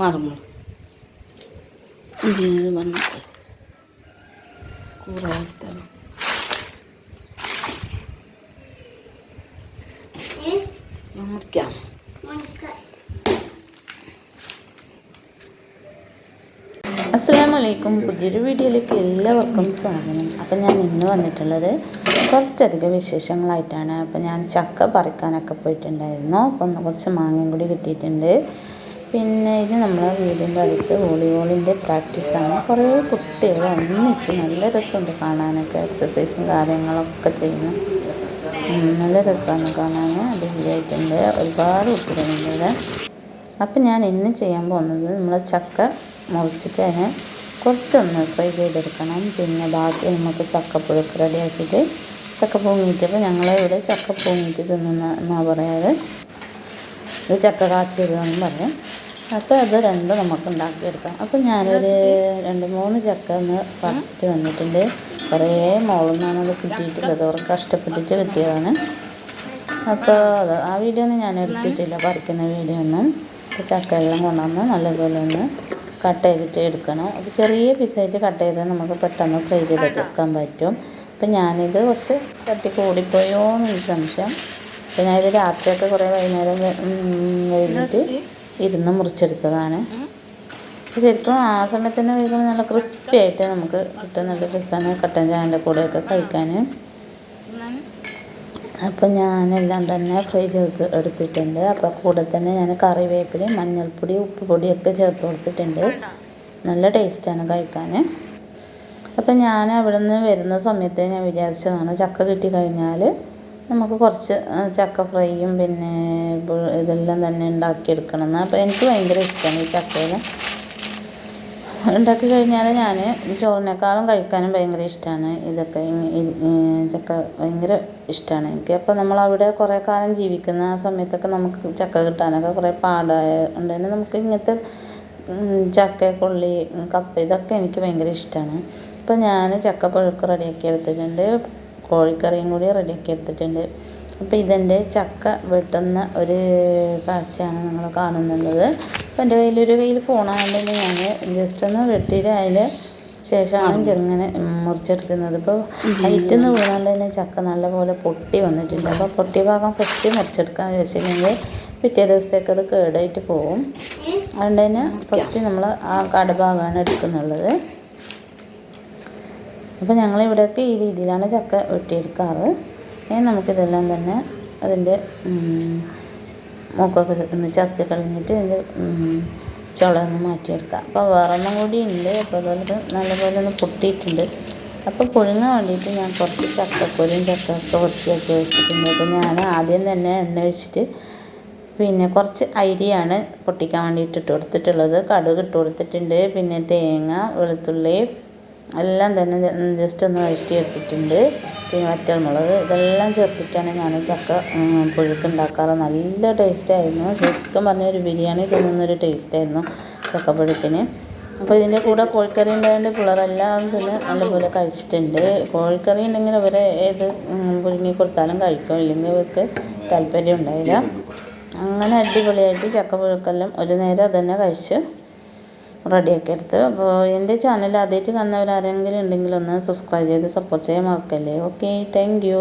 മറന്നു ഇതിനത് വന്നിട്ട് കൂറാത്താണ് മുറിക്കാം. അസ്സലാമലൈക്കും. പുതിയൊരു വീഡിയോയിലേക്ക് എല്ലാവർക്കും സ്വാഗതം. അപ്പം ഞാൻ ഇന്ന് വന്നിട്ടുള്ളത് കുറച്ചധികം വിശേഷങ്ങളായിട്ടാണ്. അപ്പം ഞാൻ ചക്ക പറിക്കാനൊക്കെ പോയിട്ടുണ്ടായിരുന്നു. അപ്പം കുറച്ച് മാങ്ങയും കൂടി കിട്ടിയിട്ടുണ്ട്. പിന്നെ ഇത് നമ്മളെ വീടിൻ്റെ അടുത്ത് വോളിബോളിൻ്റെ പ്രാക്ടീസാണ്. കുറേ കുട്ടികൾ ഒന്നിച്ച് നല്ല രസമുണ്ട് കാണാനൊക്കെ. എക്സസൈസും കാര്യങ്ങളൊക്കെ ചെയ്യുന്നു. നല്ല രസമാണ് കാണാൻ. അടിപൊളിയായിട്ടുണ്ട്. ഒരുപാട് കുട്ടികളുണ്ട് ഇവിടെ. അപ്പം ഞാൻ ഇന്ന് ചെയ്യാൻ പോകുന്നത് നമ്മൾ ചക്ക മുറിച്ചിട്ട് അതിനെ കുറച്ചൊന്ന് ഫ്രൈ ചെയ്തെടുക്കണം. പിന്നെ ബാക്കി നമുക്ക് ചക്കപ്പുഴുക്ക് റെഡിയാക്കിയിട്ട് ചക്ക പൊങ്ങിയിട്ട്, അപ്പോൾ ഞങ്ങളിവിടെ ചക്ക പൊങ്ങിയിട്ട് തിന്നുന്ന പറയാറ്, ഇത് ചക്ക കാച്ചിയതെന്നും പറയും. അപ്പോൾ അത് രണ്ടും നമുക്ക് ഉണ്ടാക്കിയെടുക്കാം. അപ്പോൾ ഞാനൊരു 2-3 ചക്ക ഒന്ന് പറിച്ചിട്ട് വന്നിട്ടുണ്ട്. കുറേ മുകളിൽ അത് കിട്ടിയിട്ടുള്ളത്, അവർ കഷ്ടപ്പെട്ടിട്ട് കിട്ടിയതാണ്. അപ്പോൾ ആ വീഡിയോ ഒന്നും ഞാൻ എടുത്തിട്ടില്ല, പറിക്കുന്ന വീഡിയോ ഒന്നും. അപ്പോൾ ചക്ക എല്ലാം കൊണ്ടുവന്ന് നല്ലപോലെ ഒന്ന് കട്ട് ചെയ്തിട്ട് എടുക്കണം. അപ്പോൾ ചെറിയ പീസായിട്ട് കട്ട് ചെയ്താൽ നമുക്ക് പെട്ടെന്ന് ഫ്രൈ ചെയ്തെടുക്കാൻ പറ്റും. അപ്പം ഞാനിത് കുറച്ച് തട്ടി കൂടിപ്പോയോ എന്നൊരു സംശയം. അപ്പോൾ ഞാനിത് രാത്രിയൊക്കെ കുറേ വൈകുന്നേരം കഴിഞ്ഞിട്ട് ഇരുന്ന് മുറിച്ചെടുത്തതാണ്. അപ്പോൾ ശരിക്കും ആ സമയത്ത് തന്നെ കഴിക്കുമ്പോൾ നല്ല ക്രിസ്പി ആയിട്ട് നമുക്ക് കിട്ടും. നല്ല രസമാണ് കട്ടൻ ചായൻ്റെ കൂടെയൊക്കെ കഴിക്കാൻ. അപ്പം ഞാനെല്ലാം തന്നെ ഫ്രൈ എടുത്തിട്ടുണ്ട്. അപ്പോൾ കൂടെ തന്നെ ഞാൻ കറിവേപ്പിലയും മഞ്ഞൾപ്പൊടി ഉപ്പുപൊടിയൊക്കെ ചേർത്ത് കൊടുത്തിട്ടുണ്ട്. നല്ല ടേസ്റ്റാണ് കഴിക്കാൻ. അപ്പം ഞാൻ അവിടെ നിന്ന് വരുന്ന സമയത്ത് ഞാൻ വിചാരിച്ചതാണ് ചക്ക കിട്ടിക്കഴിഞ്ഞാൽ നമുക്ക് കുറച്ച് ചക്ക ഫ്രൈയും പിന്നെ ഇതെല്ലാം തന്നെ ഉണ്ടാക്കിയെടുക്കണമെന്ന്. അപ്പോൾ എനിക്ക് ഭയങ്കര ഇഷ്ടമാണ് ഈ ചക്കയിൽ ഉണ്ടാക്കി കഴിഞ്ഞാൽ ഞാൻ ചോറിനേക്കാളും കഴിക്കാനും ഭയങ്കര ഇഷ്ടമാണ്. ഇതൊക്കെ ചക്ക ഭയങ്കര ഇഷ്ടമാണ് എനിക്ക്. അപ്പോൾ നമ്മളവിടെ കുറേ കാലം ജീവിക്കുന്ന ആ സമയത്തൊക്കെ നമുക്ക് ചക്ക കിട്ടാനൊക്കെ കുറേ പാടായ ഉണ്ടെങ്കിൽ നമുക്ക് ഇങ്ങനത്തെ ചക്ക കൊള്ളി കപ്പ ഇതൊക്കെ എനിക്ക് ഭയങ്കര ഇഷ്ടമാണ്. അപ്പോൾ ഞാൻ ചക്കപ്പുഴുക്ക് റെഡിയാക്കി എടുത്തിട്ടുണ്ട്. കോഴിക്കറിയും കൂടി റെഡിയാക്കി എടുത്തിട്ടുണ്ട്. അപ്പോൾ ഇതെൻ്റെ ചക്ക വെട്ടുന്ന ഒരു കാഴ്ചയാണ് നിങ്ങൾ കാണുന്നുള്ളത്. അപ്പോൾ എൻ്റെ കയ്യിൽ ഫോണായതുകൊണ്ട് ഞാൻ ജസ്റ്റ് ഒന്ന് വെട്ടിയിട്ട് അതിൽ ശേഷമാണ് ചെറുങ്ങനെ മുറിച്ചെടുക്കുന്നത്. ഇപ്പോൾ ഹൈറ്റിൽ നിന്ന് വീണാൽ തന്നെ ചക്ക നല്ലപോലെ പൊട്ടി വന്നിട്ടുണ്ട്. അപ്പോൾ പൊട്ടിയ ഭാഗം ഫസ്റ്റ് മുറിച്ചെടുക്കാൻ വെച്ചിട്ടുണ്ടെങ്കിൽ പിറ്റേ ദിവസത്തേക്ക് അത് കേടായിട്ട് പോകും. അതുകൊണ്ട് തന്നെ ഫസ്റ്റ് നമ്മൾ ആ കടഭാഗമാണ് എടുക്കുന്നുള്ളത്. അപ്പോൾ ഞങ്ങളിവിടെയൊക്കെ ഈ രീതിയിലാണ് ചക്ക വെട്ടിയെടുക്കാറ്. ഇനി നമുക്കിതെല്ലാം തന്നെ അതിൻ്റെ മൂക്കൊക്കെ ഒന്ന് ചത്തി കളഞ്ഞിട്ട് അതിൻ്റെ ചുളയൊന്ന് മാറ്റിയെടുക്കാം. അപ്പോൾ വേറൊന്നും കൂടി ഉണ്ട്. അപ്പോൾ അതുപോലെ നല്ലപോലെ ഒന്ന് പൊട്ടിയിട്ടുണ്ട്. അപ്പോൾ പുഴുങ്ങാൻ വേണ്ടിയിട്ട് ഞാൻ കുറച്ച് ചക്കപ്പൊരിയും ചക്കയൊക്കെ വൃത്തിയാക്കി വെച്ചിട്ടുണ്ട്. അപ്പോൾ ഞാൻ ആദ്യം തന്നെ എണ്ണ ഒഴിച്ചിട്ട് പിന്നെ കുറച്ച് അരിയാണ് പൊട്ടിക്കാൻ വേണ്ടിയിട്ട് ഇട്ട് കൊടുത്തിട്ടുള്ളത്. കടുക് ഇട്ട് കൊടുത്തിട്ടുണ്ട്. പിന്നെ തേങ്ങ, വെളുത്തുള്ളി എല്ലാം തന്നെ ജസ്റ്റ് ഒന്ന് വഴറ്റി എടുത്തിട്ടുണ്ട്. പിന്നെ വറ്റൽമുളക് ഇതെല്ലാം ചേർത്തിട്ടാണ് ഞാൻ ചക്ക പുഴുക്ക് ഉണ്ടാക്കാറ്. നല്ല ടേസ്റ്റായിരുന്നു. ശരിക്കും പറഞ്ഞാൽ ഒരു ബിരിയാണി തിന്നുന്നൊരു ടേസ്റ്റായിരുന്നു ചക്കപ്പുഴുക്കിന്. അപ്പോൾ ഇതിൻ്റെ കൂടെ കോഴിക്കറി ഉണ്ടായതുകൊണ്ട് പിള്ളേരെല്ലാം പിന്നെ നല്ലപോലെ കഴിച്ചിട്ടുണ്ട്. കോഴിക്കറി ഉണ്ടെങ്കിൽ അവരെ ഏത് പുഴുങ്ങി കൊടുത്താലും കഴിക്കും, ഇല്ലെങ്കിൽ അവർക്ക് താല്പര്യം ഉണ്ടാവില്ല. അങ്ങനെ അടിപൊളിയായിട്ട് ചക്കപ്പുഴുക്കെല്ലാം ഒരു നേരം അതന്നെ കഴിച്ച് റെഡിയാക്കി എടുത്ത്. അപ്പോൾ എൻ്റെ ചാനൽ ആദ്യമായിട്ട് കാണുന്നവരാരെങ്കിലും ഉണ്ടെങ്കിൽ ഒന്ന് സബ്സ്ക്രൈബ് ചെയ്ത് സപ്പോർട്ട് ചെയ്യാൻ മറക്കല്ലേ. Okay, thank you.